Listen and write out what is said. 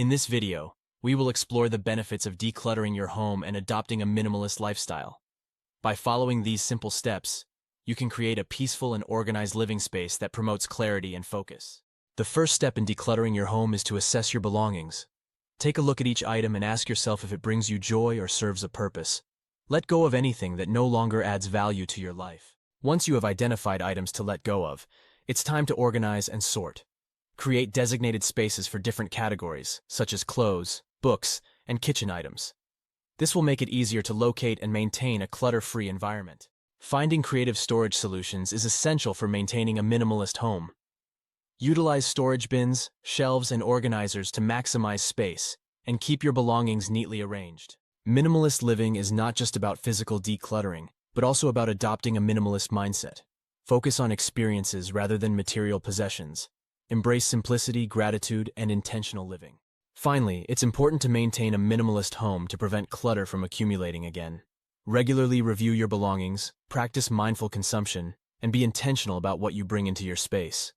In this video, we will explore the benefits of decluttering your home and adopting a minimalist lifestyle. By following these simple steps, you can create a peaceful and organized living space that promotes clarity and focus. The first step in decluttering your home is to assess your belongings. Take a look at each item and ask yourself if it brings you joy or serves a purpose. Let go of anything that no longer adds value to your life. Once you have identified items to let go of, it's time to organize and sort. Create designated spaces for different categories, such as clothes, books, and kitchen items. This will make it easier to locate and maintain a clutter-free environment. Finding creative storage solutions is essential for maintaining a minimalist home. Utilize storage bins, shelves, and organizers to maximize space and keep your belongings neatly arranged. Minimalist living is not just about physical decluttering, but also about adopting a minimalist mindset. Focus on experiences rather than material possessions. Embrace simplicity, gratitude, and intentional living. Finally, it's important to maintain a minimalist home to prevent clutter from accumulating again. Regularly review your belongings, practice mindful consumption, and be intentional about what you bring into your space.